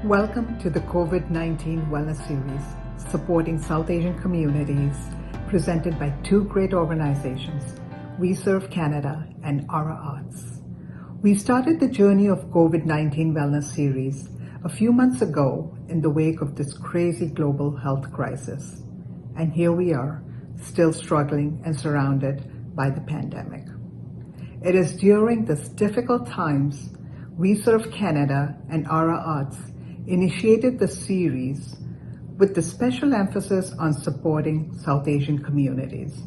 Welcome to the COVID-19 Wellness Series, supporting South Asian communities, presented by two great organizations, We Serve Canada and Aura Arts. We started the journey of COVID-19 Wellness Series a few months ago in the wake of this crazy global health crisis. And here we are, still struggling and surrounded by the pandemic. It is during these difficult times We Serve Canada and Aura Arts initiated the series with the special emphasis on supporting South Asian communities.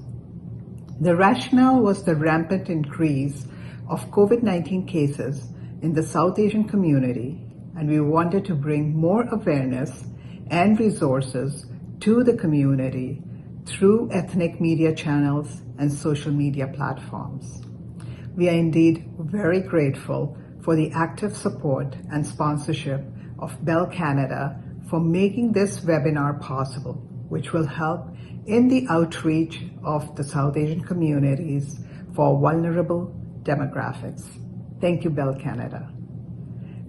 The rationale was the rampant increase of COVID-19 cases in the South Asian community, and we wanted to bring more awareness and resources to the community through ethnic media channels and social media platforms. We are indeed very grateful for the active support and sponsorship of Bell Canada for making this webinar possible, which will help in the outreach of the South Asian communities for vulnerable demographics. Thank you, Bell Canada.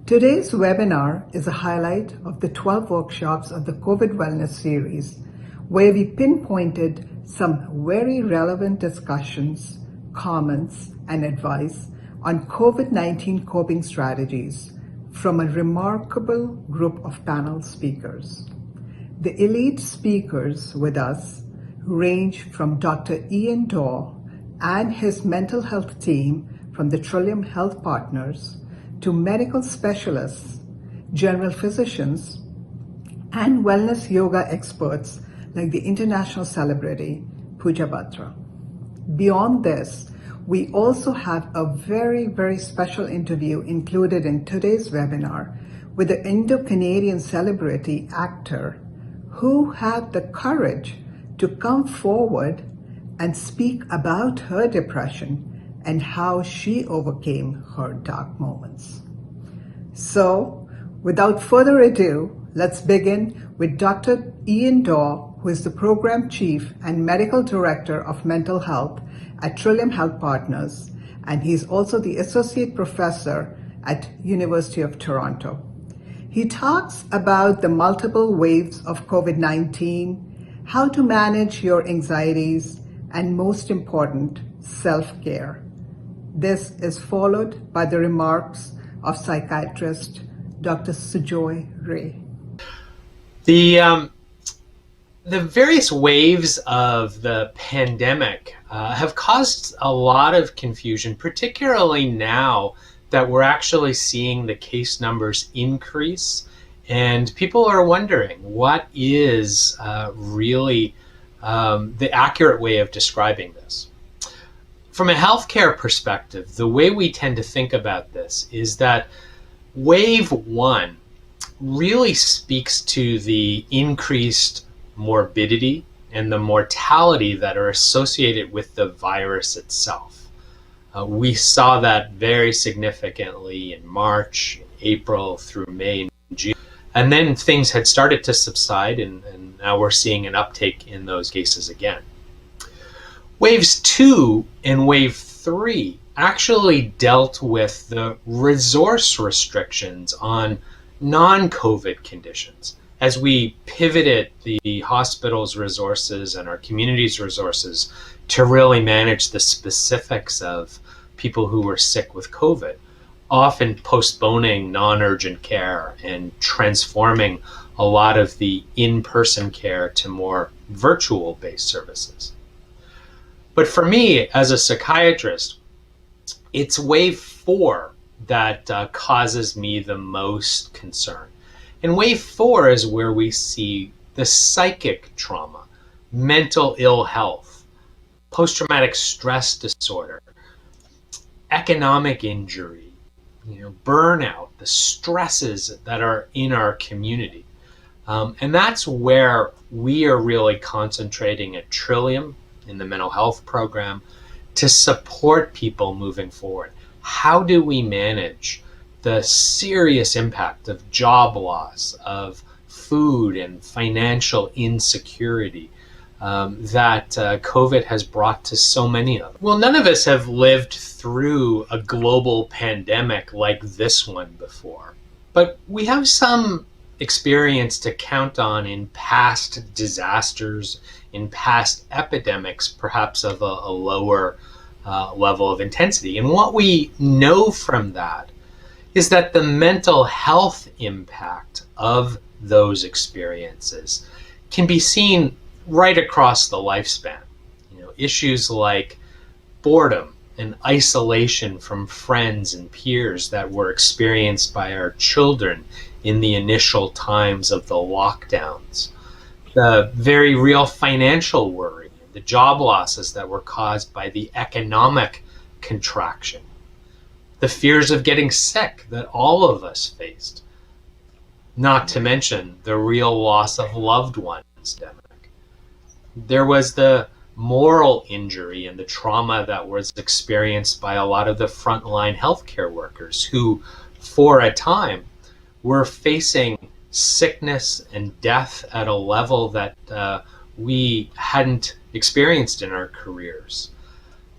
Today's webinar is a highlight of the 12 workshops of the COVID Wellness Series, where we pinpointed some very relevant discussions, comments, and advice on COVID-19 coping strategies from a remarkable group of panel speakers. The elite speakers with us range from Dr. Ian Dawe and his mental health team from the Trillium Health Partners to medical specialists, general physicians, and wellness yoga experts like the international celebrity Pooja Batra. Beyond this, we also have a very, very special interview included in today's webinar with the Indo-Canadian celebrity actor who had the courage to come forward and speak about her depression and how she overcame her dark moments. So, without further ado, let's begin with Dr. Ian Dawe, who is the Program Chief and Medical Director of Mental Health at Trillium Health Partners, and he's also the Associate Professor at University of Toronto. He talks about the multiple waves of COVID-19, how to manage your anxieties, and most important, self-care. This is followed by the remarks of psychiatrist Dr. Sujoy Ray. The various waves of the pandemic have caused a lot of confusion, particularly now that we're actually seeing the case numbers increase, and people are wondering what is really the accurate way of describing this. From a healthcare perspective, the way we tend to think about this is that wave one really speaks to the increased morbidity and the mortality that are associated with the virus itself. We saw that very significantly in March, April, through May and June. And then things had started to subside, and now we're seeing an uptake in those cases again. Waves 2 and wave 3 actually dealt with the resource restrictions on non-COVID conditions. As we pivoted the hospital's resources and our community's resources to really manage the specifics of people who were sick with COVID, often postponing non-urgent care and transforming a lot of the in-person care to more virtual-based services. But for me, as a psychiatrist, it's wave 4 that causes me the most concern. And wave 4 is where we see the psychic trauma, mental ill health, post-traumatic stress disorder, economic injury, burnout, the stresses that are in our community. And that's where we are really concentrating at Trillium in the mental health program to support people moving forward. How do we manage the serious impact of job loss, of food and financial insecurity that COVID has brought to so many of them? Well, none of us have lived through a global pandemic like this one before, but we have some experience to count on in past disasters, in past epidemics, perhaps of a lower level of intensity. And what we know from that is that the mental health impact of those experiences can be seen right across the lifespan. Issues like boredom and isolation from friends and peers that were experienced by our children in the initial times of the lockdowns, the very real financial worry, the job losses that were caused by the economic contraction, the fears of getting sick that all of us faced, not to mention the real loss of loved ones. There was the moral injury and the trauma that was experienced by a lot of the frontline healthcare workers who, for a time, were facing sickness and death at a level that we hadn't experienced in our careers.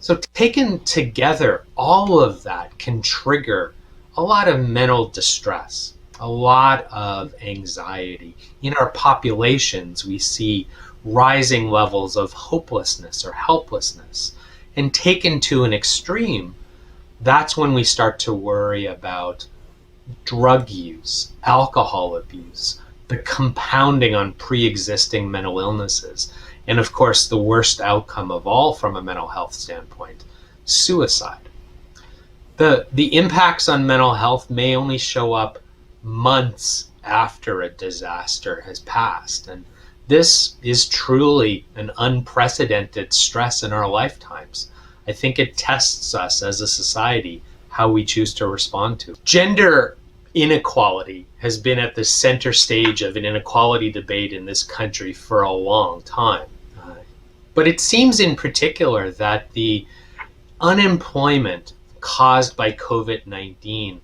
So taken together, all of that can trigger a lot of mental distress, a lot of anxiety. In our populations, we see rising levels of hopelessness or helplessness. And taken to an extreme, that's when we start to worry about drug use, alcohol abuse, the compounding on pre-existing mental illnesses, and of course, the worst outcome of all from a mental health standpoint, suicide. The impacts on mental health may only show up months after a disaster has passed. And this is truly an unprecedented stress in our lifetimes. I think it tests us as a society how we choose to respond to it. Gender inequality has been at the center stage of an inequality debate in this country for a long time. But it seems in particular that the unemployment caused by COVID-19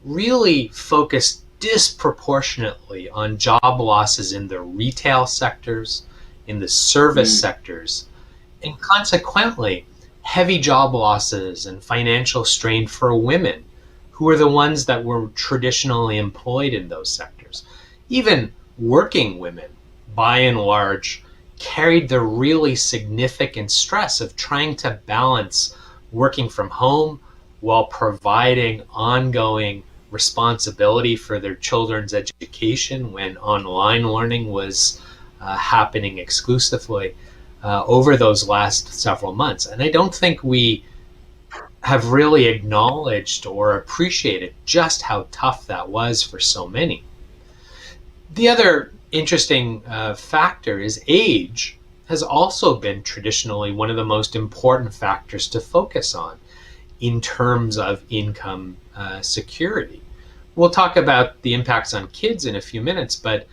really focused disproportionately on job losses in the retail sectors, in the service sectors, and consequently, heavy job losses and financial strain for women, who were the ones that were traditionally employed in those sectors. Even working women, by and large, carried the really significant stress of trying to balance working from home while providing ongoing responsibility for their children's education when online learning was happening exclusively over those last several months. And I don't think we have really acknowledged or appreciated just how tough that was for so many. The other interesting factor is age has also been traditionally one of the most important factors to focus on in terms of income security. We'll talk about the impacts on kids in a few minutes, but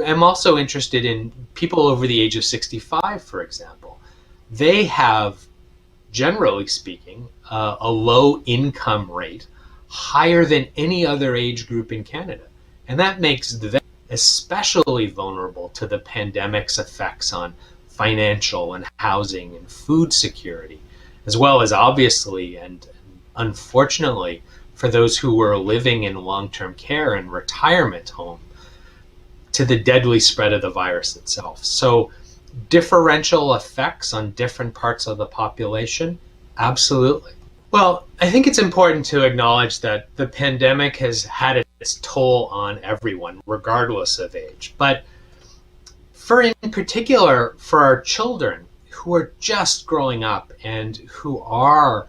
I'm also interested in people over the age of 65, for example. They have, generally speaking, a low income rate higher than any other age group in Canada. And that makes them especially vulnerable to the pandemic's effects on financial and housing and food security, as well as obviously and unfortunately for those who were living in long-term care and retirement home, to the deadly spread of the virus itself. So differential effects on different parts of the population, absolutely. Well, I think it's important to acknowledge that the pandemic has had its toll on everyone, regardless of age. But in particular, for our children who are just growing up and who are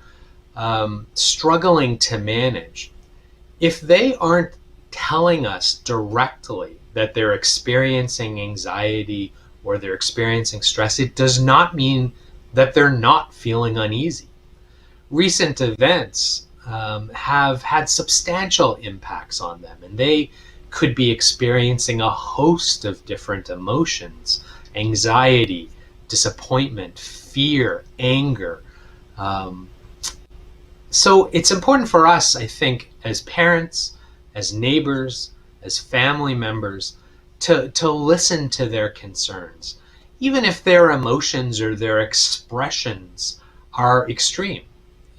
struggling to manage, if they aren't telling us directly that they're experiencing anxiety or they're experiencing stress, it does not mean that they're not feeling uneasy. Recent events have had substantial impacts on them, and they could be experiencing a host of different emotions: anxiety, disappointment, fear, anger. So it's important for us, I think, as parents, as neighbors, as family members, to listen to their concerns, even if their emotions or their expressions are extreme.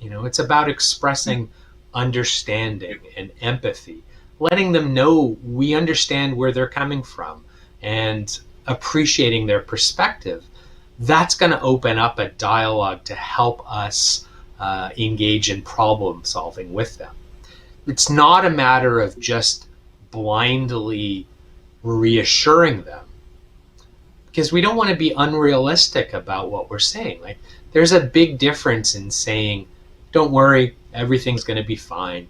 It's about expressing understanding and empathy, letting them know we understand where they're coming from and appreciating their perspective, that's going to open up a dialogue to help us engage in problem solving with them. It's not a matter of just blindly reassuring them, because we don't want to be unrealistic about what we're saying. Like, there's a big difference in saying, don't worry, everything's going to be fine,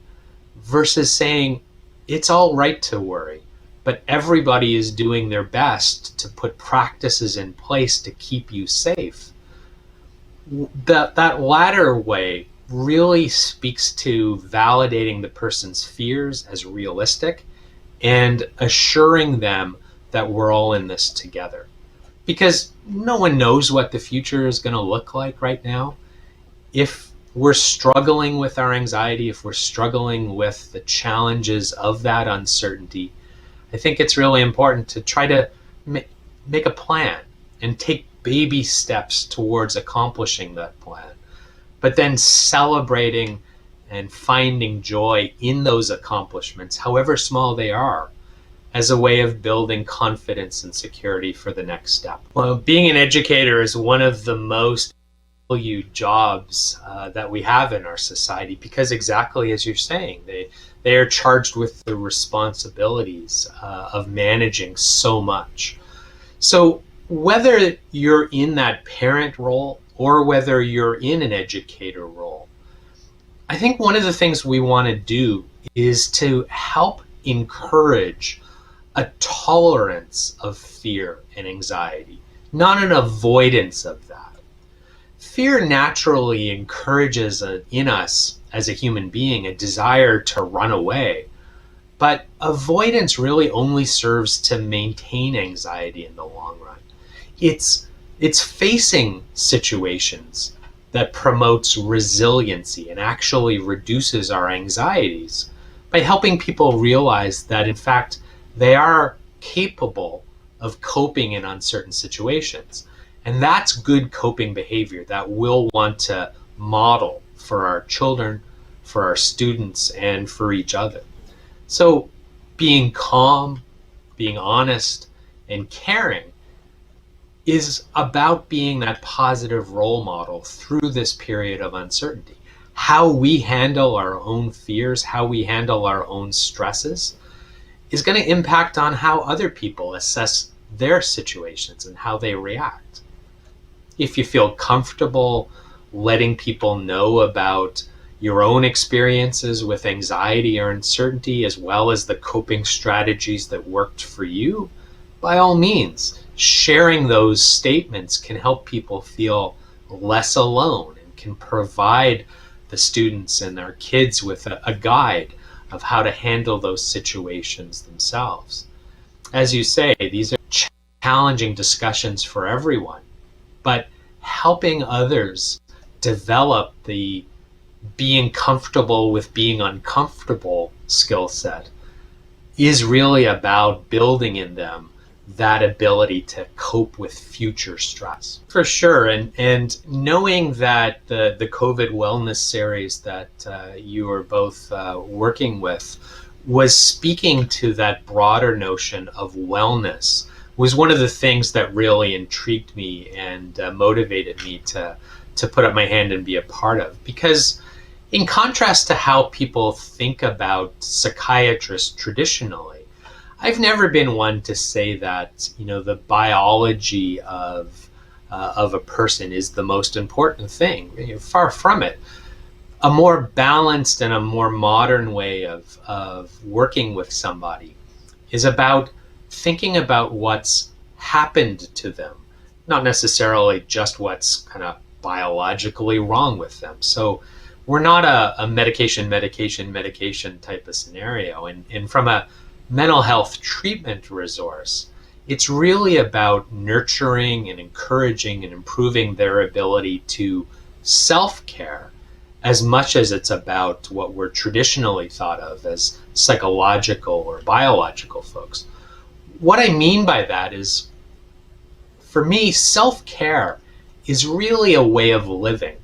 versus saying, it's all right to worry, but everybody is doing their best to put practices in place to keep you safe. That latter way really speaks to validating the person's fears as realistic and assuring them that we're all in this together. Because no one knows what the future is going to look like right now. If we're struggling with our anxiety, if we're struggling with the challenges of that uncertainty, I think it's really important to try to make a plan and take baby steps towards accomplishing that plan, but then celebrating and finding joy in those accomplishments, however small they are, as a way of building confidence and security for the next step. Well, being an educator is one of the most valued jobs that we have in our society, because exactly as you're saying, they are charged with the responsibilities of managing so much. So whether you're in that parent role or whether you're in an educator role, I think one of the things we want to do is to help encourage a tolerance of fear and anxiety, not an avoidance of that. Fear naturally encourages in us as a human being a desire to run away, but avoidance really only serves to maintain anxiety in the long run. It's facing situations that promotes resiliency and actually reduces our anxieties by helping people realize that, in fact, they are capable of coping in uncertain situations. And that's good coping behavior that we'll want to model for our children, for our students, and for each other. So being calm, being honest, and caring is about being that positive role model through this period of uncertainty. How we handle our own fears, how we handle our own stresses, is going to impact on how other people assess their situations and how they react. If you feel comfortable letting people know about your own experiences with anxiety or uncertainty, as well as the coping strategies that worked for you, by all means, sharing those statements can help people feel less alone and can provide the students and their kids with a guide of how to handle those situations themselves. As you say, these are challenging discussions for everyone, but helping others develop the being comfortable with being uncomfortable skill set is really about building in them that ability to cope with future stress. For sure, and knowing that the COVID wellness series that you were both working with was speaking to that broader notion of wellness was one of the things that really intrigued me and motivated me to put up my hand and be a part of. Because in contrast to how people think about psychiatrists traditionally, I've never been one to say that, the biology of a person is the most important thing. Far from it. A more balanced and a more modern way of working with somebody is about thinking about what's happened to them, not necessarily just what's kind of biologically wrong with them. So we're not a medication type of scenario. And from a mental health treatment resource, it's really about nurturing and encouraging and improving their ability to self-care as much as it's about what we're traditionally thought of as psychological or biological folks. What I mean by that is, for me, self-care is really a way of living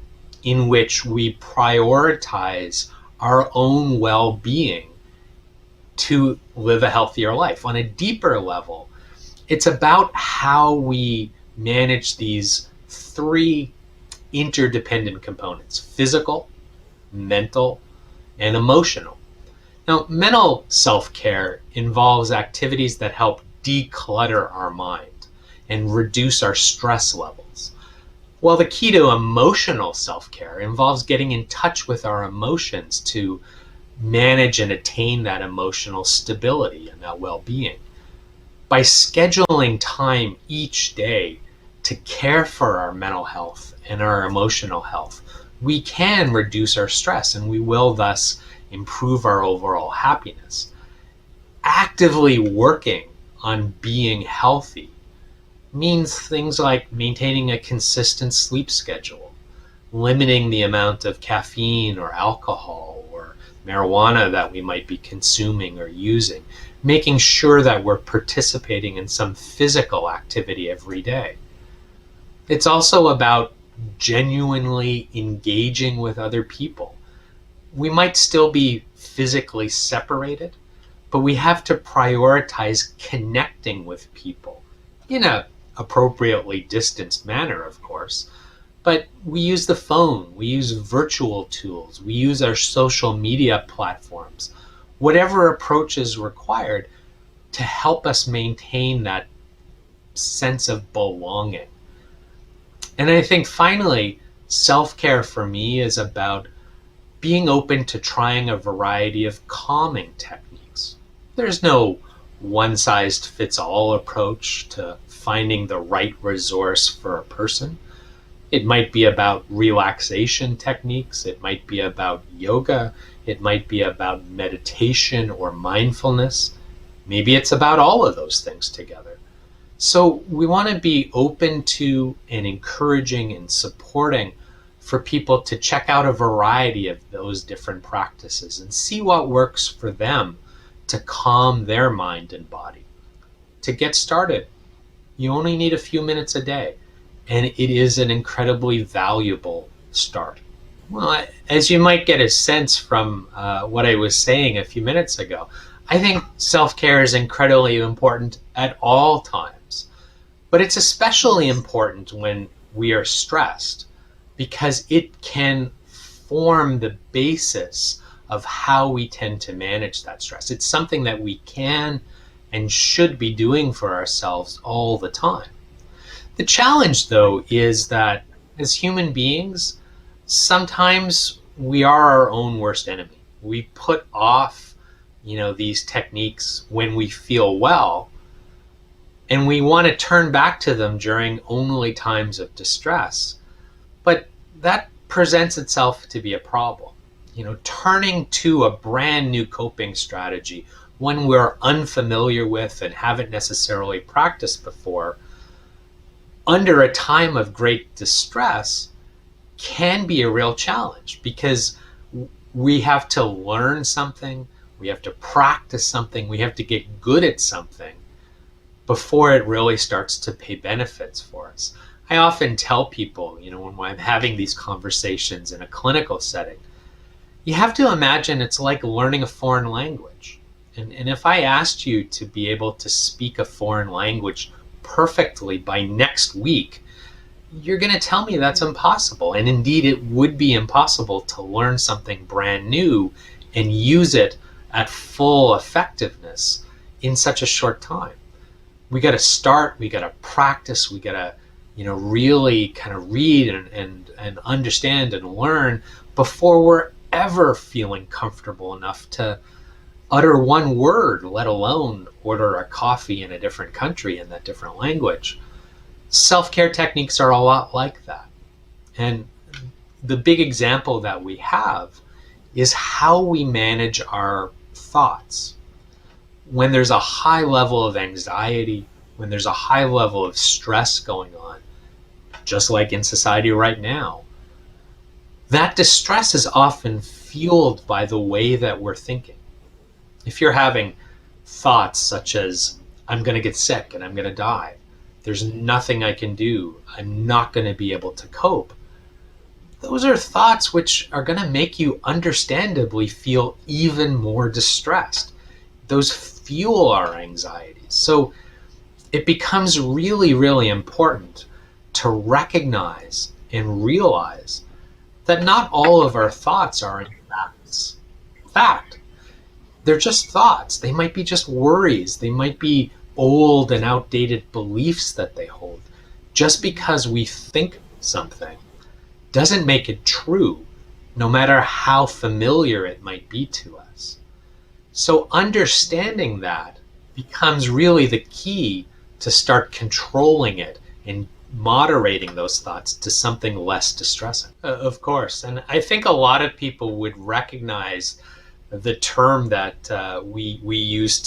in which we prioritize our own well-being to live a healthier life. On a deeper level, it's about how we manage these three interdependent components: physical, mental, and emotional. Now, mental self-care involves activities that help declutter our mind and reduce our stress levels, while the key to emotional self-care involves getting in touch with our emotions to manage and attain that emotional stability and that well-being. By scheduling time each day to care for our mental health and our emotional health, we can reduce our stress, and we will thus improve our overall happiness. Actively working on being healthy means things like maintaining a consistent sleep schedule, limiting the amount of caffeine or alcohol or marijuana that we might be consuming or using, making sure that we're participating in some physical activity every day. It's also about genuinely engaging with other people. We might still be physically separated, but we have to prioritize connecting with people in an appropriately distanced manner, of course. But we use the phone, we use virtual tools, we use our social media platforms, whatever approach is required to help us maintain that sense of belonging. And I think finally, self-care for me is about being open to trying a variety of calming techniques. There's no one-size-fits-all approach to finding the right resource for a person. It might be about relaxation techniques, it might be about yoga, it might be about meditation or mindfulness. Maybe it's about all of those things together. So we want to be open to and encouraging and supporting for people to check out a variety of those different practices and see what works for them to calm their mind and body. To get started, you only need a few minutes a day, and it is an incredibly valuable start. Well, as you might get a sense from what I was saying a few minutes ago, I think self-care is incredibly important at all times, but it's especially important when we are stressed, because it can form the basis of how we tend to manage that stress. It's something that we can and should be doing for ourselves all the time. The challenge, though, is that as human beings, sometimes we are our own worst enemy. We put off, these techniques when we feel well, and we want to turn back to them during only times of distress. But that presents itself to be a problem. Turning to a brand new coping strategy, one we're unfamiliar with and haven't necessarily practiced before, under a time of great distress, can be a real challenge, because we have to learn something, we have to practice something, we have to get good at something before it really starts to pay benefits for us. I often tell people, when I'm having these conversations in a clinical setting, you have to imagine it's like learning a foreign language. And if I asked you to be able to speak a foreign language perfectly by next week, you're going to tell me that's impossible. And indeed, it would be impossible to learn something brand new and use it at full effectiveness in such a short time. We got to start, we got to practice, we got to really kind of read and understand and learn before we're ever feeling comfortable enough to utter one word, let alone order a coffee in a different country in that different language. Self-care techniques are a lot like that. And the big example that we have is how we manage our thoughts. When there's a high level of anxiety, when there's a high level of stress going on, just like in society right now, that distress is often fueled by the way that we're thinking. If you're having thoughts such as, I'm going to get sick and I'm going to die, there's nothing I can do, I'm not going to be able to cope, those are thoughts which are going to make you understandably feel even more distressed. those fuel our anxieties. So it becomes really, really important to recognize and realize that not all of our thoughts are in fact. They're just thoughts. They might be just worries. They might be old and outdated beliefs that they hold. Just because we think something doesn't make it true, no matter how familiar it might be to us. So understanding that becomes really the key to start controlling it and moderating those thoughts to something less distressing. Of course. And I think a lot of people would recognize the term that we use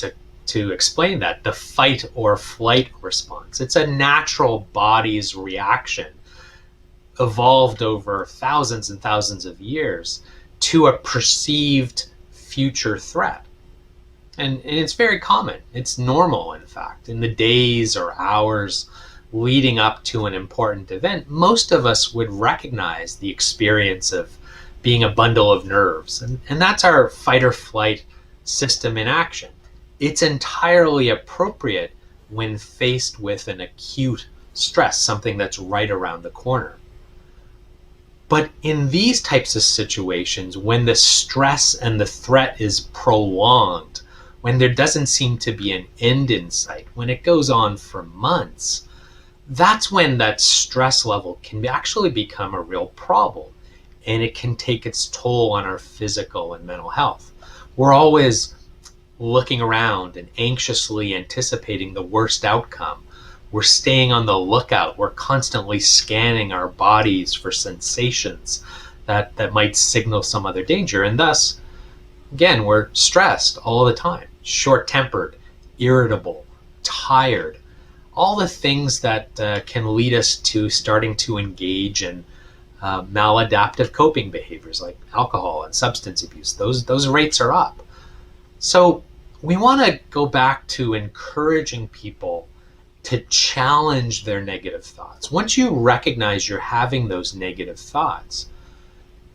to explain that, the fight or flight response. It's a natural body's reaction, evolved over thousands and thousands of years, to a perceived future threat. And it's very common. It's normal, in fact. In the days or hours leading up to an important event, most of us would recognize the experience of being a bundle of nerves. And that's our fight or flight system in action. It's entirely appropriate when faced with an acute stress, something that's right around the corner. But in these types of situations, when the stress and the threat is prolonged, when there doesn't seem to be an end in sight, when it goes on for months, that's when that stress level can actually become a real problem, and it can take its toll on our physical and mental health. We're always looking around and anxiously anticipating the worst outcome. We're staying on the lookout. We're constantly scanning our bodies for sensations that might signal some other danger. And thus, again, we're stressed all the time, short-tempered, irritable, tired, all the things that can lead us to starting to engage in maladaptive coping behaviors like alcohol and substance abuse. Those rates are up. So we want to go back to encouraging people to challenge their negative thoughts. Once you recognize you're having those negative thoughts,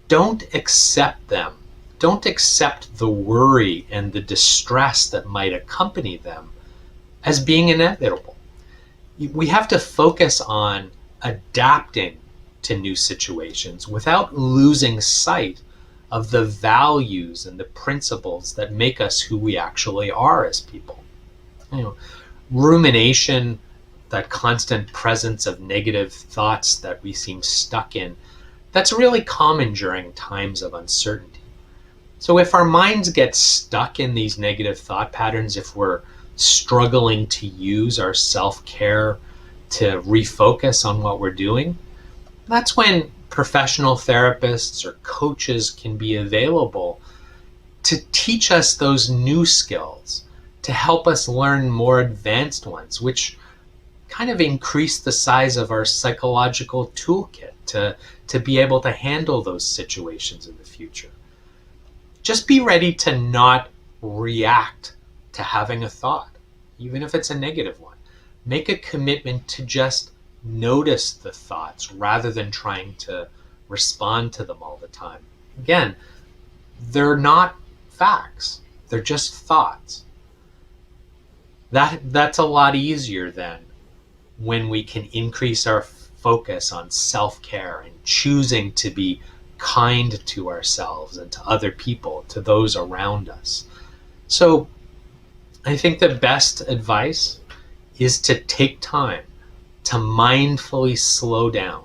don't accept them. Don't accept the worry and the distress that might accompany them as being inevitable. We have to focus on adapting to new situations without losing sight of the values and the principles that make us who we actually are as people. Rumination, that constant presence of negative thoughts that we seem stuck in, that's really common during times of uncertainty. So if our minds get stuck in these negative thought patterns, if we're struggling to use our self-care to refocus on what we're doing, that's when professional therapists or coaches can be available to teach us those new skills, to help us learn more advanced ones, which kind of increase the size of our psychological toolkit to be able to handle those situations in the future. Just be ready to not react to having a thought, even if it's a negative one. Make a commitment to just notice the thoughts rather than trying to respond to them all the time. Again, they're not facts. They're just thoughts. That's a lot easier than when we can increase our focus on self-care and choosing to be kind to ourselves and to other people, to those around us. So I think the best advice is to take time to mindfully slow down,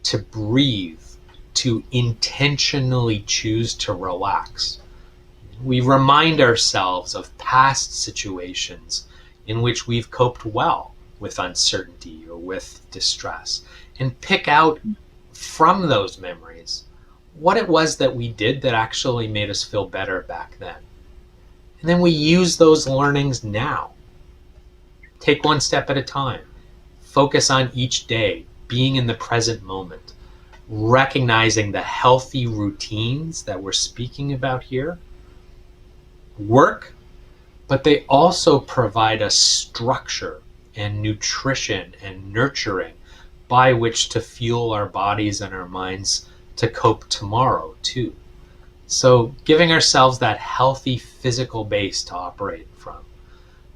to breathe, to intentionally choose to relax. We remind ourselves of past situations in which we've coped well with uncertainty or with distress, and pick out from those memories what it was that we did that actually made us feel better back then. And then we use those learnings now. Take one step at a time. Focus on each day, being in the present moment, recognizing the healthy routines that we're speaking about here work, but they also provide us structure and nutrition and nurturing by which to fuel our bodies and our minds to cope tomorrow too. So giving ourselves that healthy physical base to operate from.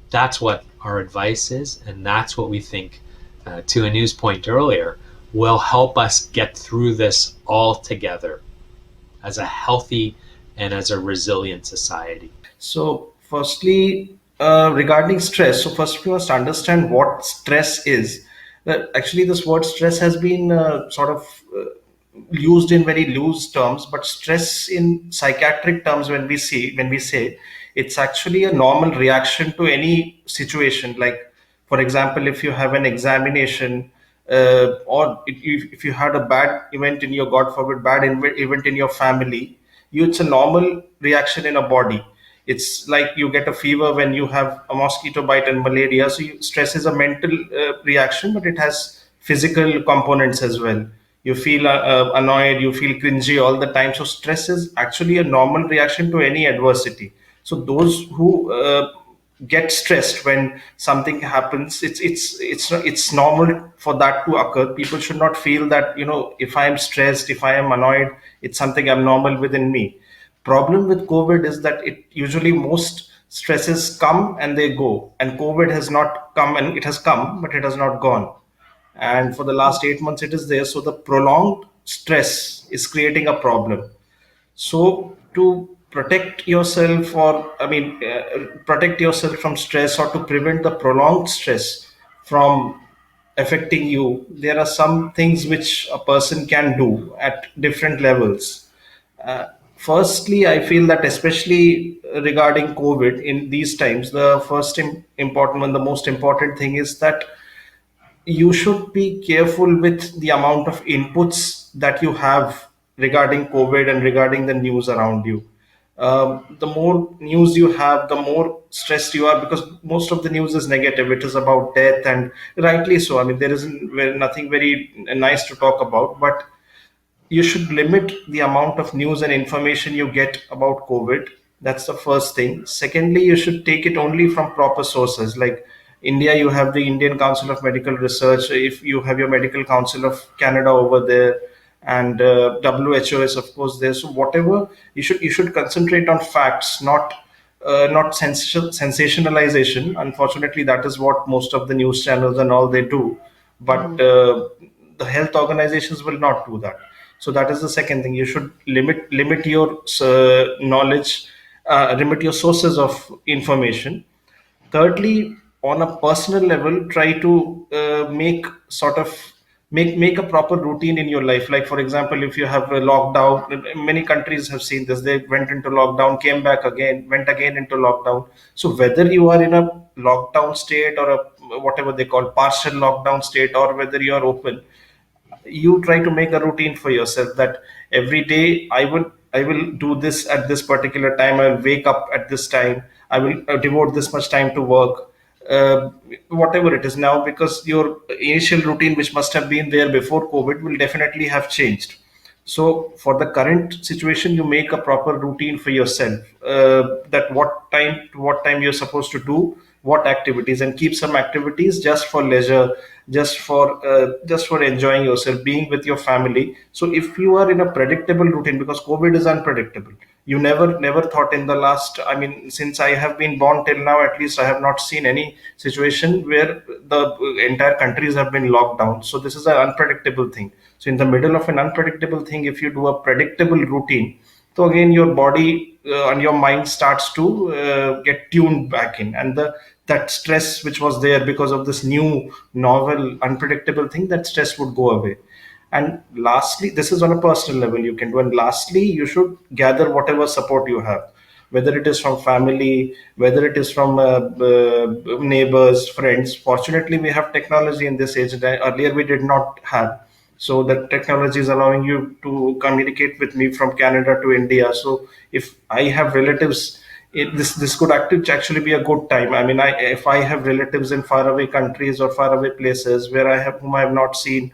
That's what our advice is, and that's what we think, to Anu's point earlier, will help us get through this all together as a healthy and as a resilient society. So, firstly, regarding stress, so first we must understand what stress is. Actually, this word stress has been used in very loose terms, but stress in psychiatric terms, when we say it's actually a normal reaction to any situation. Like, for example, if you have an examination, or if you had a bad event in your, God forbid, bad event in your family, it's a normal reaction in a body. It's like you get a fever when you have a mosquito bite and malaria. So stress is a mental reaction, but it has physical components as well. You feel annoyed, you feel cringy all the time. So stress is actually a normal reaction to any adversity. So those who get stressed when something happens, it's normal for that to occur. People should not feel that, if I am stressed, if I am annoyed, it's something abnormal within me. Problem with COVID is that it usually, most stresses come and they go, and COVID has not come, and it has come but it has not gone. And for the last 8 months it is there, so the prolonged stress is creating a problem. So to protect yourself, or protect yourself from stress, or to prevent the prolonged stress from affecting you, there are some things which a person can do at different levels. uh, Firstly, I feel that especially regarding COVID in these times, the first important one, the most important thing is that you should be careful with the amount of inputs that you have regarding COVID and regarding the news around you. The more news you have, the more stressed you are, because most of the news is negative. It is about death, and rightly so. I mean, there isn't nothing very nice to talk about, but you should limit the amount of news and information you get about COVID. That's the first thing. Secondly, you should take it only from proper sources. Like India, you have the Indian Council of Medical Research. If you have your Medical Council of Canada over there, and WHO is of course there. So whatever, you should concentrate on facts, not sensationalization. Unfortunately, that is what most of the news channels and all they do. But the health organizations will not do that. So that is the second thing. You should limit your knowledge, limit your sources of information. Thirdly, on a personal level, try to make a proper routine in your life. Like, for example, if you have a lockdown, many countries have seen this. They went into lockdown, came back again, went again into lockdown. So whether you are in a lockdown state, or a whatever they call partial lockdown state, or whether you are open, you try to make a routine for yourself, that every day I will do this at this particular time. I will wake up at this time. I will devote this much time to work, uh, whatever it is now, because your initial routine, which must have been there before COVID, will definitely have changed. So for the current situation, you make a proper routine for yourself, that what time to what time you're supposed to do what activities, and keep some activities just for leisure, just for enjoying yourself, being with your family. So if you are in a predictable routine, because COVID is unpredictable, you never thought in the last, I mean, since I have been born till now, at least I have not seen any situation where the entire countries have been locked down. So this is an unpredictable thing. So in the middle of an unpredictable thing, if you do a predictable routine, so again your body and your mind starts to get tuned back in, and the that stress which was there because of this new novel unpredictable thing, that stress would go away. And lastly, this is on a personal level you can do, and lastly, you should gather whatever support you have, whether it is from family, whether it is from neighbors, friends. Fortunately, we have technology in this age that earlier we did not have. So that technology is allowing you to communicate with me from Canada to India. So if I have relatives, this could actually be a good time. I mean, if I have relatives in faraway countries or faraway places where I have whom I have not seen,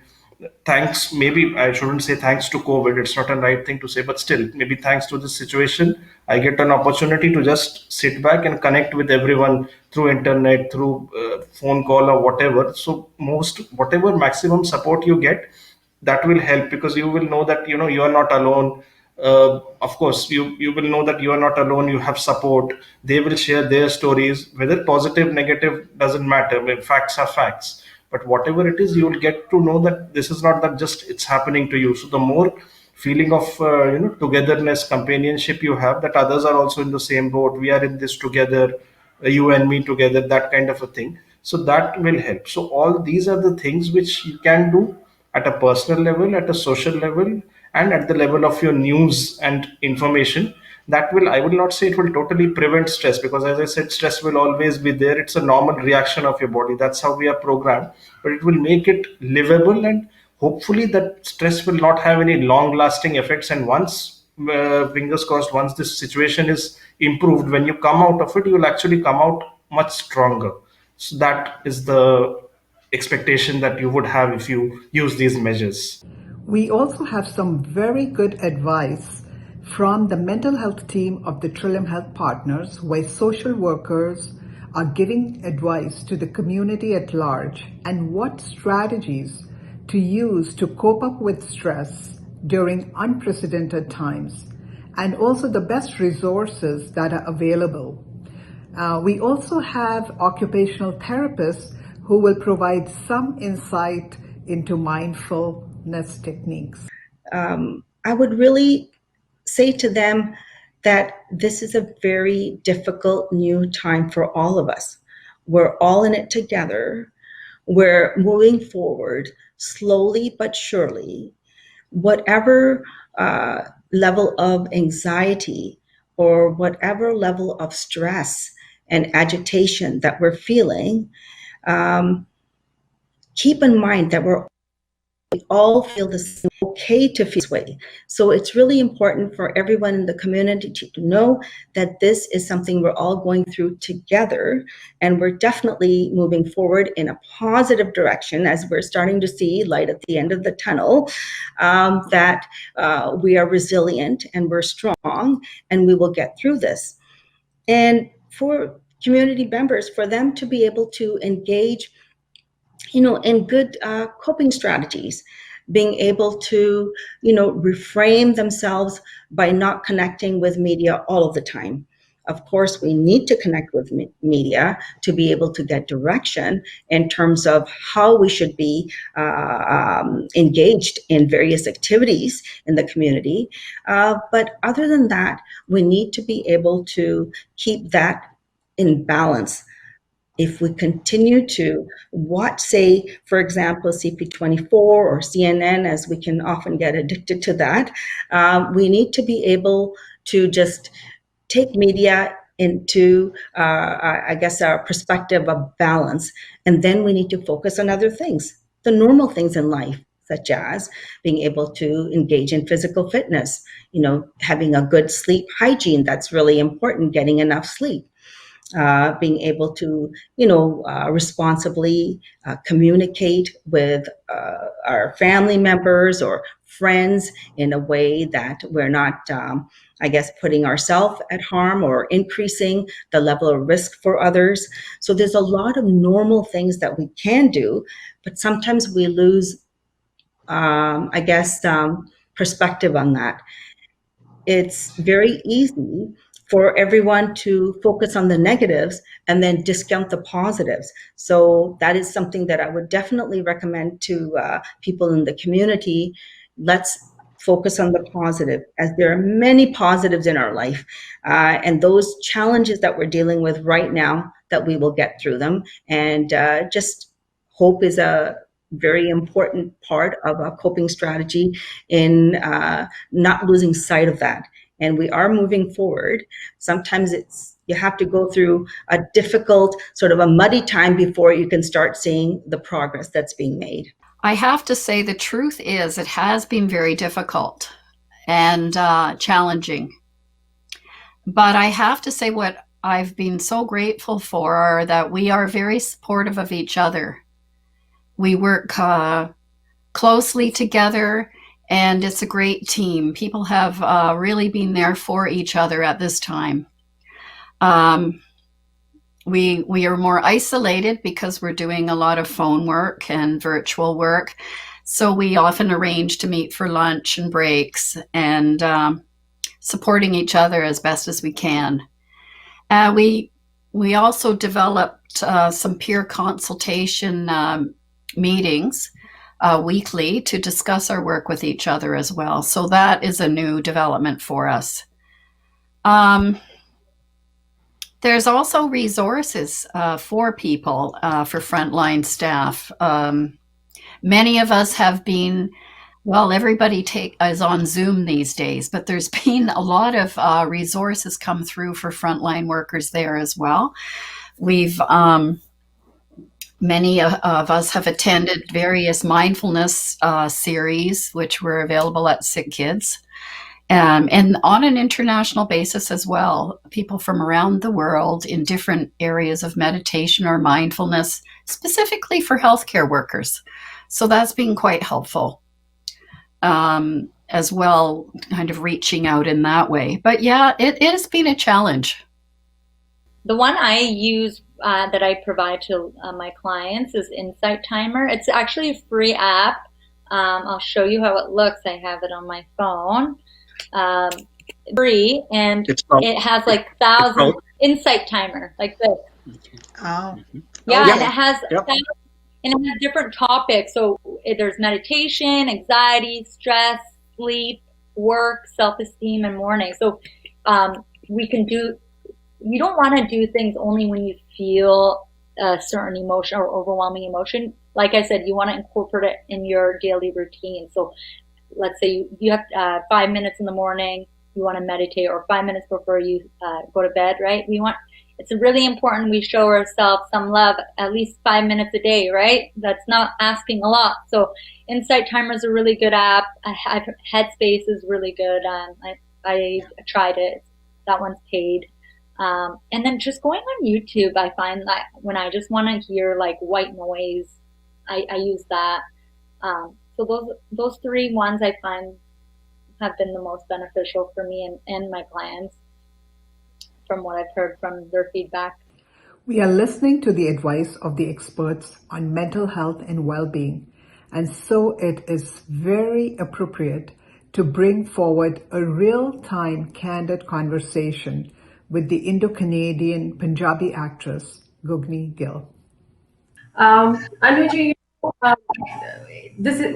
thanks, maybe I shouldn't say thanks to COVID, it's not a right thing to say, but still, maybe thanks to this situation, I get an opportunity to just sit back and connect with everyone through internet, through phone call or whatever. So whatever maximum support you get, that will help, because you will know that you are not alone. of course, you will know that you are not alone. You have support. They will share their stories, whether positive, negative, doesn't matter. I mean, facts are facts. But whatever it is, you will get to know that this is not that just it's happening to you. So the more feeling of togetherness, companionship you have, that others are also in the same boat. We are in this together, you and me together, that kind of a thing. So that will help. So all these are the things which you can do at a personal level, at a social level, and at the level of your news and information. That will, I will not say it will totally prevent stress, because as I said, stress will always be there. It's a normal reaction of your body. That's how we are programmed. But it will make it livable, and hopefully that stress will not have any long lasting effects. And once, fingers crossed, once this situation is improved, when you come out of it, you will actually come out much stronger. So that is the expectation that you would have if you use these measures. We also have some very good advice from the mental health team of the Trillium Health Partners, where social workers are giving advice to the community at large and what strategies to use to cope up with stress during unprecedented times, and also the best resources that are available. We also have occupational therapists who will provide some insight into mindfulness techniques. I would really say to them that this is a very difficult new time for all of us. We're all in it together. We're moving forward slowly but surely. Whatever level of anxiety or whatever level of stress and agitation that we're feeling, keep in mind that we all feel the same, okay to feel this way. So it's really important for everyone in the community to know that this is something we're all going through together, and we're definitely moving forward in a positive direction as we're starting to see light at the end of the tunnel, that we are resilient and we're strong and we will get through this. And for community members, for them to be able to engage in good coping strategies, being able to, reframe themselves by not connecting with media all of the time. Of course, we need to connect with media to be able to get direction in terms of how we should be engaged in various activities in the community. But other than that, we need to be able to keep that in balance. If we continue to watch, say, for example, CP24 or CNN, as we can often get addicted to that, we need to be able to just take media into, our perspective of balance. And then we need to focus on other things, the normal things in life, such as being able to engage in physical fitness, having a good sleep hygiene. That's really important, getting enough sleep. Being able to, responsibly communicate with our family members or friends in a way that we're not, putting ourselves at harm or increasing the level of risk for others. So there's a lot of normal things that we can do, but sometimes we lose, perspective on that. It's very easy for everyone to focus on the negatives and then discount the positives. So that is something that I would definitely recommend to people in the community. Let's focus on the positive, as there are many positives in our life. And those challenges that we're dealing with right now, that we will get through them. And just hope is a very important part of a coping strategy in not losing sight of that. And we are moving forward. Sometimes you have to go through a difficult, sort of a muddy time before you can start seeing the progress that's being made. I have to say the truth is it has been very difficult and challenging. But I have to say what I've been so grateful for are that we are very supportive of each other. We work closely together, and it's a great team. People have really been there for each other at this time. We are more isolated because we're doing a lot of phone work and virtual work. So we often arrange to meet for lunch and breaks. And supporting each other as best as we can. We also developed some peer consultation meetings weekly to discuss our work with each other as well. So that is a new development for us. There's also resources for people, for frontline staff. Many of us have been, well, everybody is on Zoom these days, but there's been a lot of resources come through for frontline workers there as well. Many of us have attended various mindfulness series, which were available at Sick Kids. And on an international basis as well, people from around the world in different areas of meditation or mindfulness, specifically for healthcare workers. So that's been quite helpful as well, kind of reaching out in that way. But yeah, it has been a challenge. The one I use that I provide to my clients is Insight Timer. It's actually a free app. I'll show you how it looks. I have it on my phone. Free, and it has like thousands. Insight Timer, like this. Oh. Yeah, and it has different topics. So there's meditation, anxiety, stress, sleep, work, self-esteem, and mourning. So you don't want to do things only when you feel a certain emotion or overwhelming emotion. Like I said, you want to incorporate it in your daily routine. So let's say you have 5 minutes in the morning, you want to meditate, or 5 minutes before you go to bed, right? It's really important we show ourselves some love at least 5 minutes a day, right? That's not asking a lot. So Insight Timer is a really good app. Headspace is really good. I tried it. That one's paid. And then just going on YouTube, I find that when I just want to hear like white noise, I use that. So those three ones I find have been the most beneficial for me and my clients from what I've heard from their feedback. We are listening to the advice of the experts on mental health and well-being, and so it is very appropriate to bring forward a real-time candid conversation with the Indo-Canadian Punjabi actress Gugni Gill. Anuji, this is,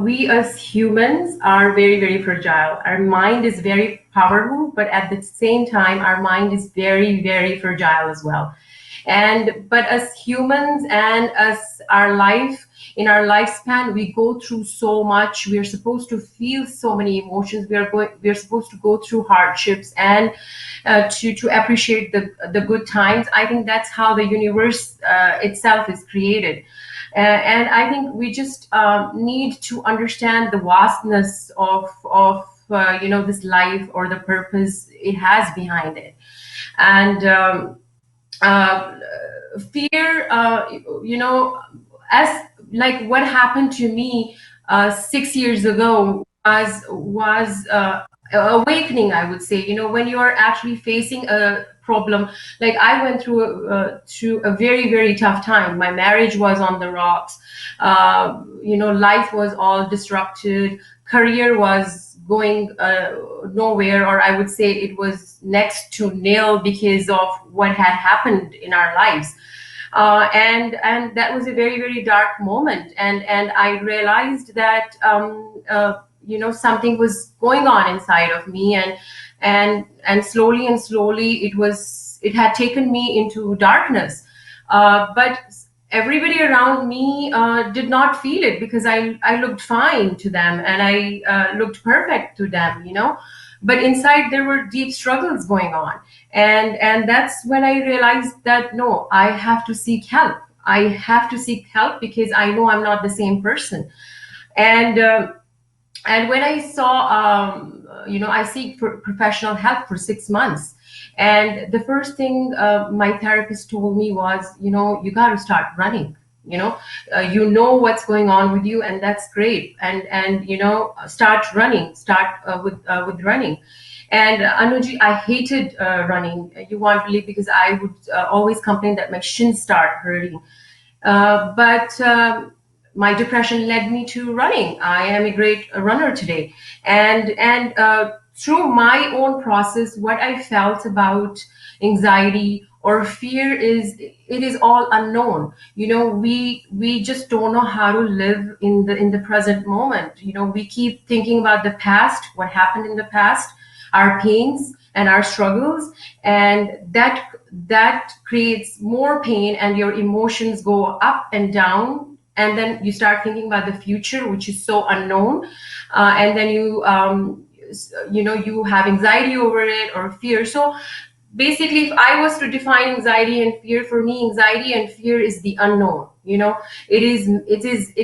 we as humans are very, very fragile. Our mind is very powerful, but at the same time, our mind is very, very fragile as well. But as humans and as in our lifespan, we go through so much. We are supposed to feel so many emotions. We are supposed to go through hardships and to appreciate the good times. I think that's how the universe itself is created. And I think we just need to understand the vastness of this life, or the purpose it has behind it. And fear, as like what happened to me 6 years ago was awakening, I would say. When you are actually facing a problem, like I went through a very, very tough time. My marriage was on the rocks. Life was all disrupted. Career was going nowhere, or I would say it was next to nil because of what had happened in our lives. And that was a very, very dark moment. And I realized that, something was going on inside of me, and slowly and slowly it had taken me into darkness. But everybody around me did not feel it, because I looked fine to them, and I looked perfect to them, but inside there were deep struggles going on. And that's when I realized that, no, I have to seek help. I have to seek help because I know I'm not the same person. And when I saw, I seek professional help for 6 months. And the first thing my therapist told me was, you got to start running. You know what's going on with you, and that's great. And start running. Start with running. And Anuji, I hated running. You won't believe, because I would always complain that my shins start hurting. But my depression led me to running. I am a great runner today. And through my own process, what I felt about anxiety or fear is it is all unknown. We just don't know how to live in the present moment. We keep thinking about the past, what happened in the past, our pains and our struggles, and that creates more pain, and your emotions go up and down, and then you start thinking about the future, which is so unknown, and then you have anxiety over it or fear. So basically, if I was to define anxiety and fear, for me, anxiety and fear is the unknown. It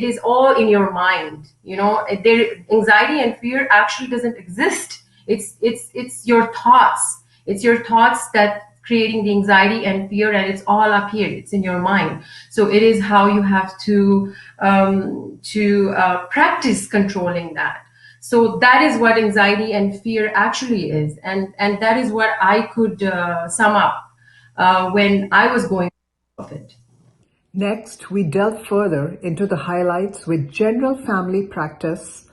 is all in your mind. Anxiety and fear actually doesn't exist. It's your thoughts. It's your thoughts that creating the anxiety and fear, and it's all up here. It's in your mind. So it is how you have to practice controlling that. So that is what anxiety and fear actually is, and that is what I could sum up when I was going through it. Next, we delve further into the highlights with general family practice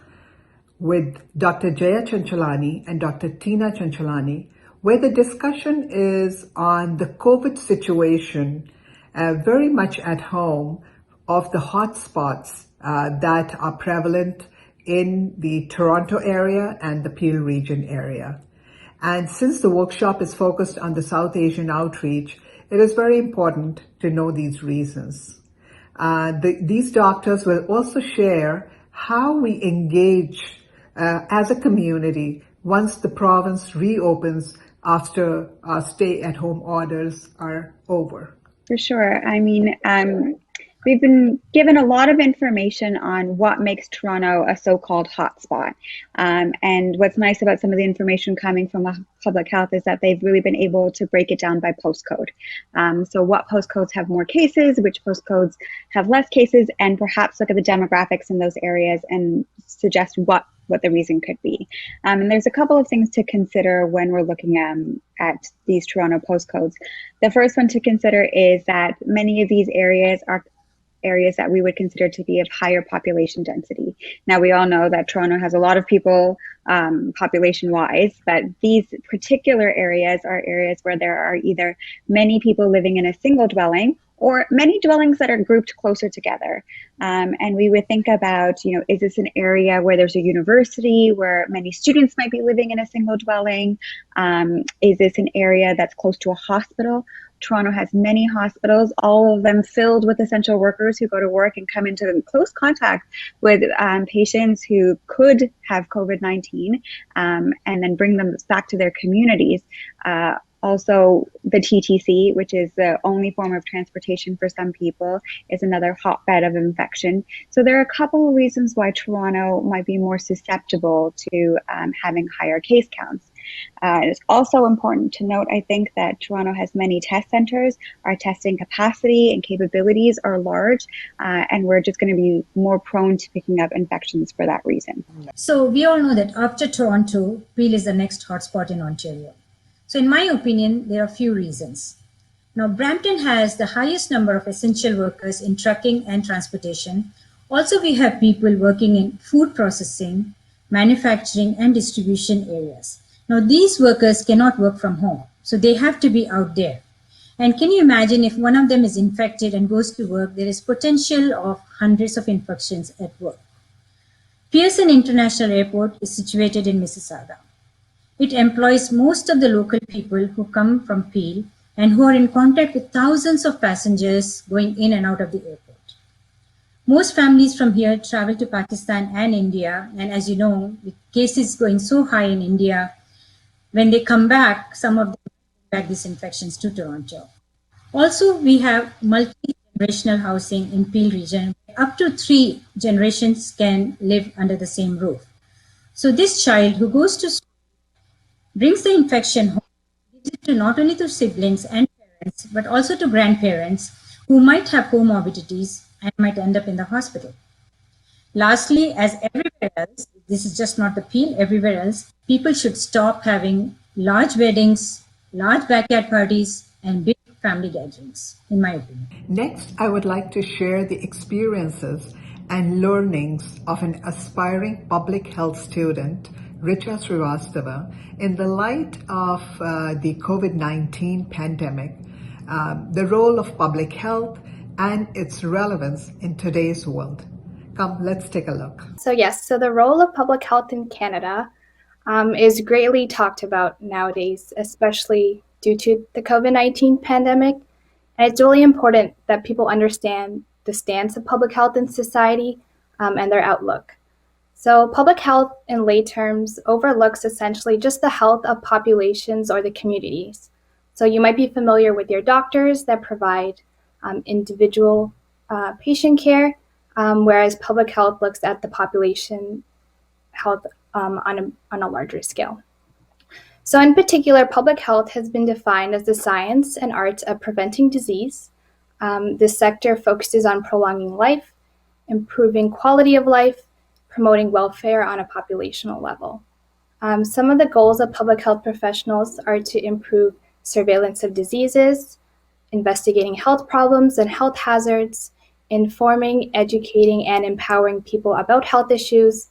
with Dr. Jaya Chanchlani and Dr. Tina Chanchlani, where the discussion is on the COVID situation, very much at home, of the hotspots that are prevalent in the Toronto area and the Peel region area. And since the workshop is focused on the South Asian outreach, it is very important to know these reasons. These doctors will also share how we engage as a community once the province reopens after stay-at-home orders are over. For sure. I mean, we've been given a lot of information on what makes Toronto a so-called hotspot. And what's nice about some of the information coming from public health is that they've really been able to break it down by postcode. So what postcodes have more cases, which postcodes have less cases, and perhaps look at the demographics in those areas and suggest what the reason could be. And there's a couple of things to consider when we're looking at these Toronto postcodes. The first one to consider is that many of these areas are areas that we would consider to be of higher population density. Now, we all know that Toronto has a lot of people population-wise, but these particular areas are areas where there are either many people living in a single dwelling or many dwellings that are grouped closer together. And we would think about, is this an area where there's a university where many students might be living in a single dwelling? Is this an area that's close to a hospital? Toronto has many hospitals, all of them filled with essential workers who go to work and come into close contact with patients who could have COVID-19 and then bring them back to their communities. Also, the TTC, which is the only form of transportation for some people, is another hotbed of infection. So there are a couple of reasons why Toronto might be more susceptible to having higher case counts. It's also important to note, I think, that Toronto has many test centers. Our testing capacity and capabilities are large, and we're just going to be more prone to picking up infections for that reason. So we all know that after Toronto, Peel is the next hotspot in Ontario. So in my opinion, there are a few reasons. Now, Brampton has the highest number of essential workers in trucking and transportation. Also, we have people working in food processing, manufacturing, and distribution areas. Now, these workers cannot work from home, so they have to be out there. And can you imagine if one of them is infected and goes to work, there is potential of hundreds of infections at work. Pearson International Airport is situated in Mississauga. It employs most of the local people who come from Peel and who are in contact with thousands of passengers going in and out of the airport. Most families from here travel to Pakistan and India, and as you know, with cases going so high in India, when they come back, some of them bring back these infections to Toronto. Also, we have multi-generational housing in Peel region. Up to 3 generations can live under the same roof. So this child who goes to school brings the infection home, gives it to not only to siblings and parents, but also to grandparents who might have comorbidities and might end up in the hospital. Lastly, as everywhere else, this is just not the Peel, everywhere else, people should stop having large weddings, large backyard parties, and big family gatherings, in my opinion. Next, I would like to share the experiences and learnings of an aspiring public health student, Richa Srivastava, in the light of the COVID-19 pandemic, the role of public health and its relevance in today's world. Come, let's take a look. So yes, so the role of public health in Canada is greatly talked about nowadays, especially due to the COVID-19 pandemic. And it's really important that people understand the stance of public health in society and their outlook. So public health, in lay terms, overlooks essentially just the health of populations or the communities. So you might be familiar with your doctors that provide individual patient care, whereas public health looks at the population health on a larger scale. So in particular, public health has been defined as the science and art of preventing disease. This sector focuses on prolonging life, improving quality of life, promoting welfare on a populational level. Some of the goals of public health professionals are to improve surveillance of diseases, investigating health problems and health hazards, informing, educating, and empowering people about health issues,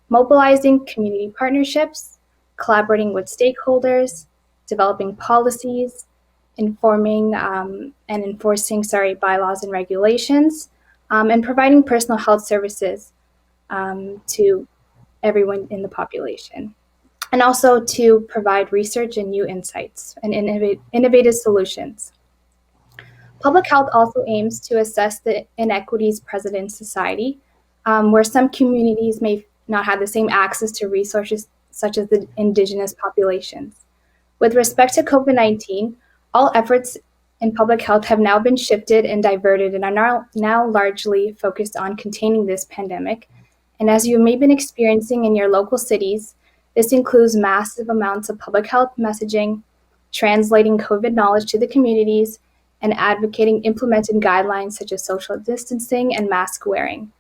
mobilizing community partnerships, collaborating with stakeholders, developing policies, informing and enforcing bylaws and regulations, and providing personal health services to everyone in the population. And also to provide research and new insights and innovative solutions. Public health also aims to assess the inequities present in society, where some communities may not have the same access to resources such as the Indigenous populations. With respect to COVID-19, all efforts in public health have now been shifted and diverted and are now largely focused on containing this pandemic. And as you may have been experiencing in your local cities, this includes massive amounts of public health messaging, translating COVID knowledge to the communities, and advocating implemented guidelines such as social distancing and mask wearing.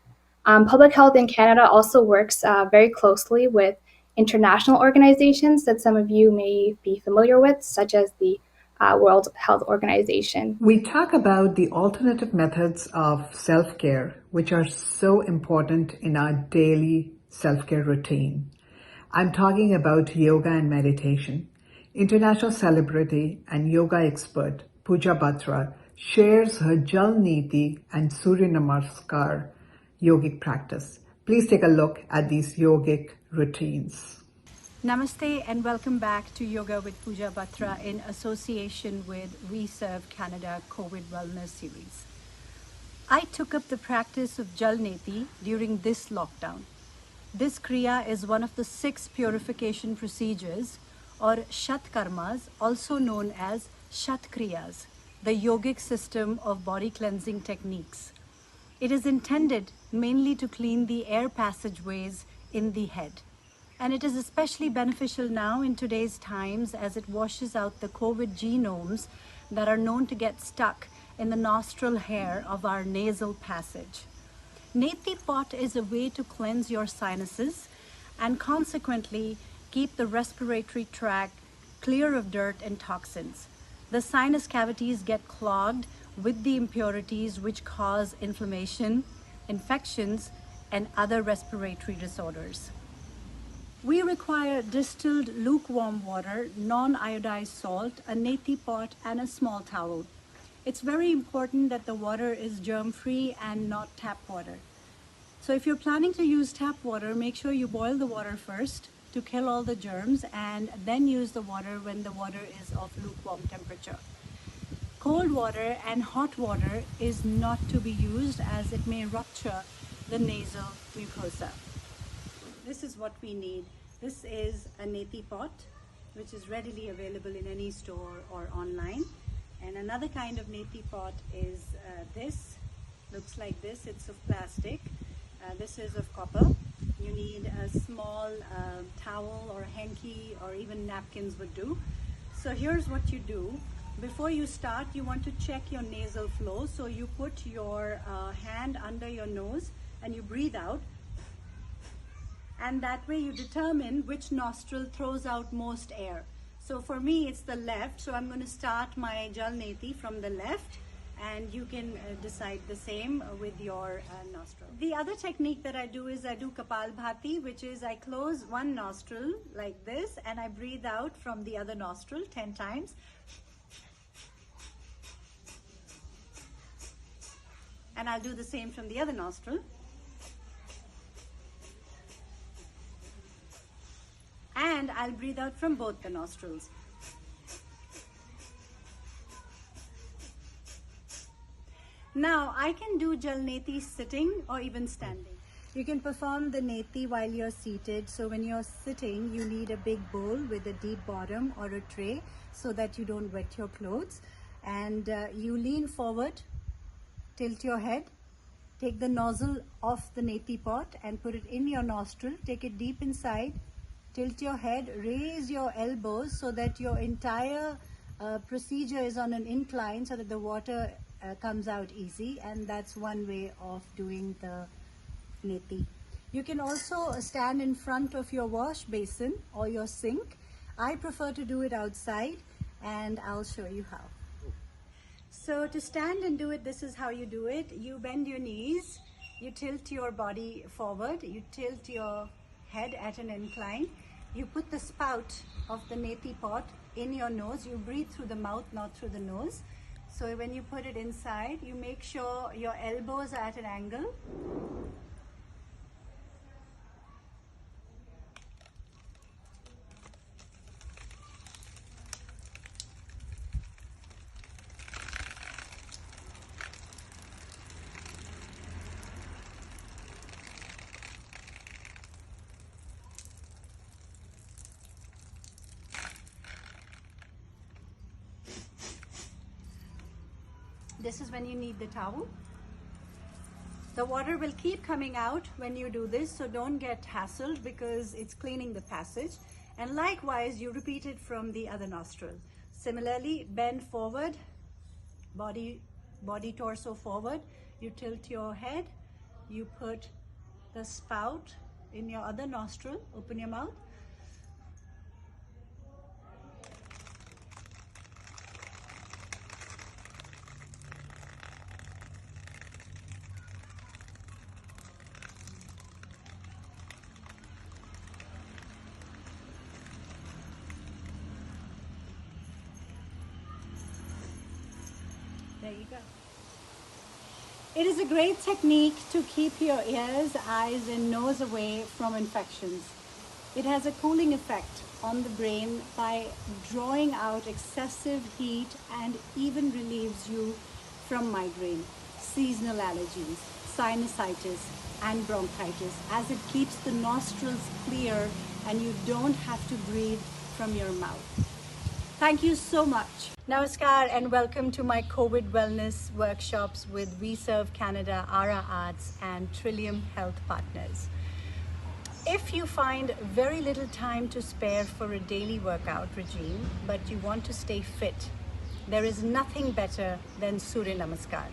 Public health in Canada also works very closely with international organizations that some of you may be familiar with, such as the World Health Organization. We talk about the alternative methods of self-care, which are so important in our daily self-care routine. I'm talking about yoga and meditation. International celebrity and yoga expert Pooja Batra shares her Jal Niti and Surya Namaskar yogic practice. Please take a look at these yogic routines. Namaste and welcome back to Yoga with Pooja Batra in association with We Serve Canada COVID Wellness Series. I took up the practice of Jal Neti during this lockdown. This Kriya is one of the 6 purification procedures or Shat Karmas, also known as Shat Kriyas, the yogic system of body cleansing techniques. It is intended mainly to clean the air passageways in the head. And it is especially beneficial now in today's times as it washes out the COVID genomes that are known to get stuck in the nostril hair of our nasal passage. Neti pot is a way to cleanse your sinuses and consequently keep the respiratory tract clear of dirt and toxins. The sinus cavities get clogged with the impurities which cause inflammation, infections, and other respiratory disorders. We require distilled lukewarm water, non-iodized salt, a neti pot, and a small towel. It's very important that the water is germ-free and not tap water. So if you're planning to use tap water, make sure you boil the water first to kill all the germs and then use the water when the water is of lukewarm temperature. Cold water and hot water is not to be used as it may rupture the nasal mucosa. This is what we need. This is a neti pot, which is readily available in any store or online. And another kind of neti pot is this. Looks like this. It's of plastic. This is of copper. You need a small towel or hanky or even napkins would do. So here's what you do. Before you start, you want to check your nasal flow. So you put your hand under your nose and you breathe out. And that way you determine which nostril throws out most air. So for me, it's the left. So I'm going to start my Jal Neti from the left. and you can decide the same with your nostril. The other technique that I do is I do Kapalbhati, which is I close one nostril like this and I breathe out from the other nostril 10 times. And I'll do the same from the other nostril. And I'll breathe out from both the nostrils. Now I can do Jal Neti sitting or even standing. You can perform the Neti while you're seated. So when you're sitting, you need a big bowl with a deep bottom or a tray so that you don't wet your clothes. And you lean forward, tilt your head, take the nozzle off the Neti pot and put it in your nostril, take it deep inside, tilt your head, raise your elbows so that your entire procedure is on an incline so that the water comes out easy, and that's one way of doing the Neti. You can also stand in front of your wash basin or your sink. I prefer to do it outside and I'll show you how. So to stand and do it, this is how you do it. You bend your knees, you tilt your body forward, you tilt your head at an incline. You put the spout of the Neti pot in your nose. You breathe through the mouth, not through the nose. So when you put it inside, you make sure your elbows are at an angle. This is when you need the towel. The water will keep coming out when you do this, so don't get hassled because it's cleaning the passage. And likewise, you repeat it from the other nostril. Similarly, bend forward, body torso forward. You tilt your head, you put the spout in your other nostril, open your mouth. There you go. It is a great technique to keep your ears, eyes, and nose away from infections. It has a cooling effect on the brain by drawing out excessive heat and even relieves you from migraine, seasonal allergies, sinusitis, and bronchitis, as it keeps the nostrils clear and you don't have to breathe from your mouth. Thank you so much. Namaskar and welcome to my COVID wellness workshops with We Serve Canada, Ara Arts and Trillium Health Partners. If you find very little time to spare for a daily workout regime, but you want to stay fit, there is nothing better than Surya Namaskar.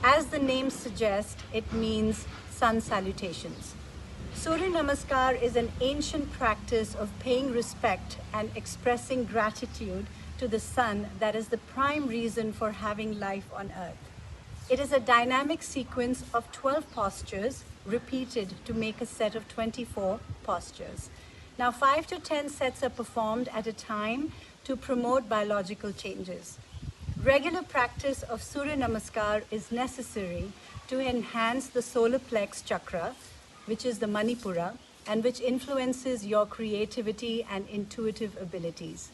As the name suggests, it means sun salutations. Surya Namaskar is an ancient practice of paying respect and expressing gratitude to the sun that is the prime reason for having life on earth. It is a dynamic sequence of 12 postures repeated to make a set of 24 postures. Now 5 to 10 sets are performed at a time to promote biological changes. Regular practice of Surya Namaskar is necessary to enhance the solar plex chakra, which is the Manipura, and which influences your creativity and intuitive abilities.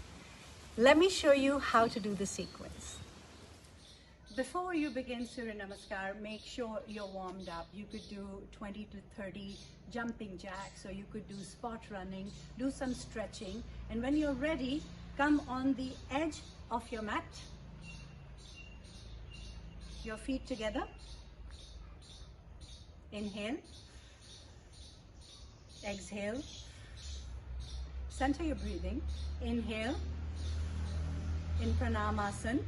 Let me show you how to do the sequence. Before you begin Surya Namaskar, make sure you're warmed up. You could do 20 to 30 jumping jacks, or you could do spot running, do some stretching, and when you're ready, come on the edge of your mat, your feet together. Inhale. Exhale. Center your breathing. Inhale in Pranamasana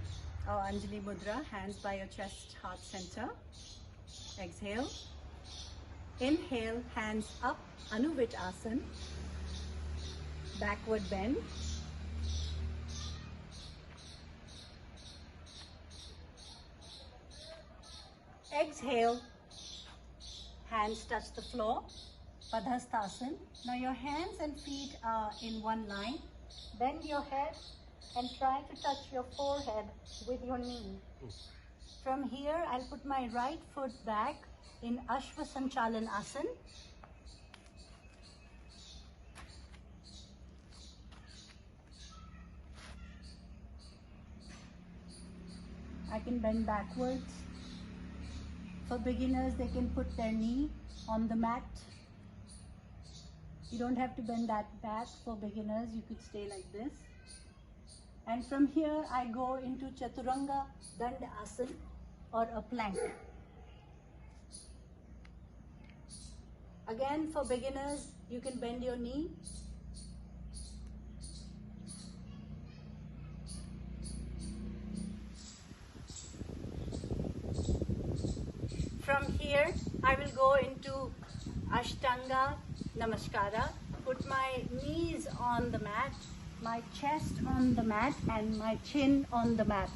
or Anjali Mudra, hands by your chest, heart center. Exhale. Inhale, hands up, Anuvit-asana, backward bend. Exhale, hands touch the floor, Padhastasana. Now your hands and feet are in one line. Bend your head and try to touch your forehead with your knee. From here, I'll put my right foot back in Ashwasanchalan Asana. I can bend backwards. For beginners, they can put their knee on the mat. You don't have to bend that back. For beginners, you could stay like this. And from here, I go into Chaturanga Danda Asana or a plank. Again, for beginners, you can bend your knee. From here, I will go into Ashtanga Namaskara. Put my knees on the mat, my chest on the mat, and my chin on the mat.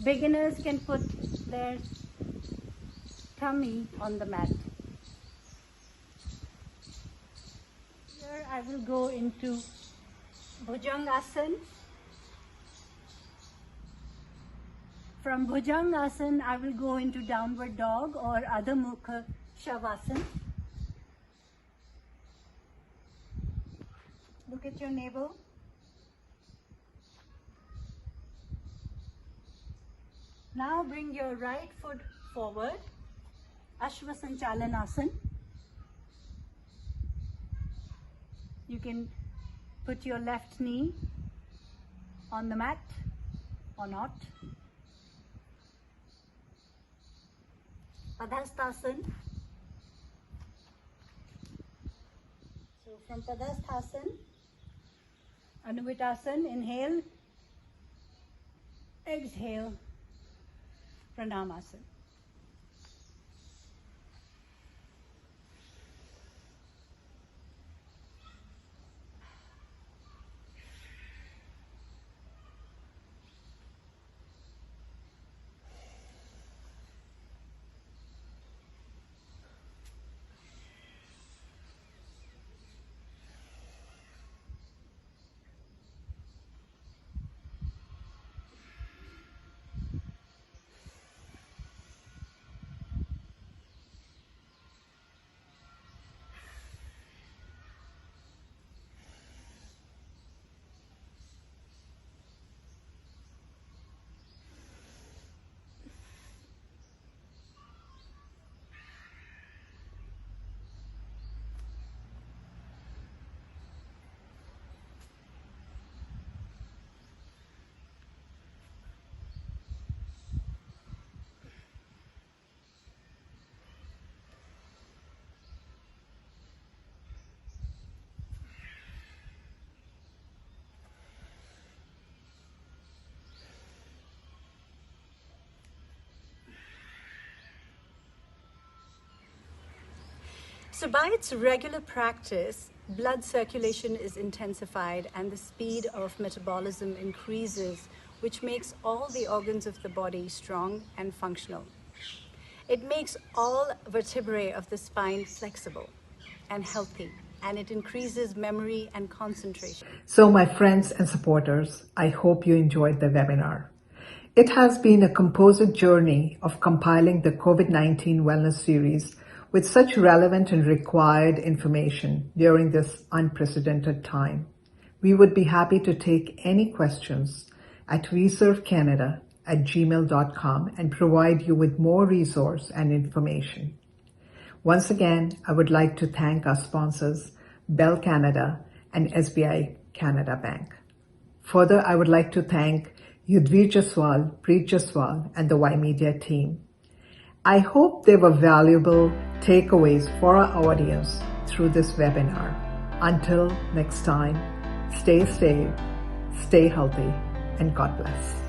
Beginners can put their tummy on the mat. Here I will go into Bhujangasana. From Bhujangasana, I will go into Downward Dog or Adha Mukha Shavasana. Look at your navel. Now bring your right foot forward, Ashwasanchalan Asana. You can put your left knee on the mat or not. Padhastasana. So from Padhastasana, Anuvitasana, inhale, exhale, Pranamasana. So by its regular practice, blood circulation is intensified and the speed of metabolism increases, which makes all the organs of the body strong and functional. It makes all vertebrae of the spine flexible and healthy, and it increases memory and concentration. So my friends and supporters, I hope you enjoyed the webinar. It has been a composite journey of compiling the COVID-19 Wellness Series with such relevant and required information during this unprecedented time. We would be happy to take any questions at weservecanada@gmail.com and provide you with more resource and information. Once again, I would like to thank our sponsors, Bell Canada and SBI Canada Bank. Further, I would like to thank Yudhvir Jaswal, Preet Jaswal, and the Y Media team. I hope they were valuable takeaways for our audience through this webinar. Until next time, stay safe, stay healthy, and God bless.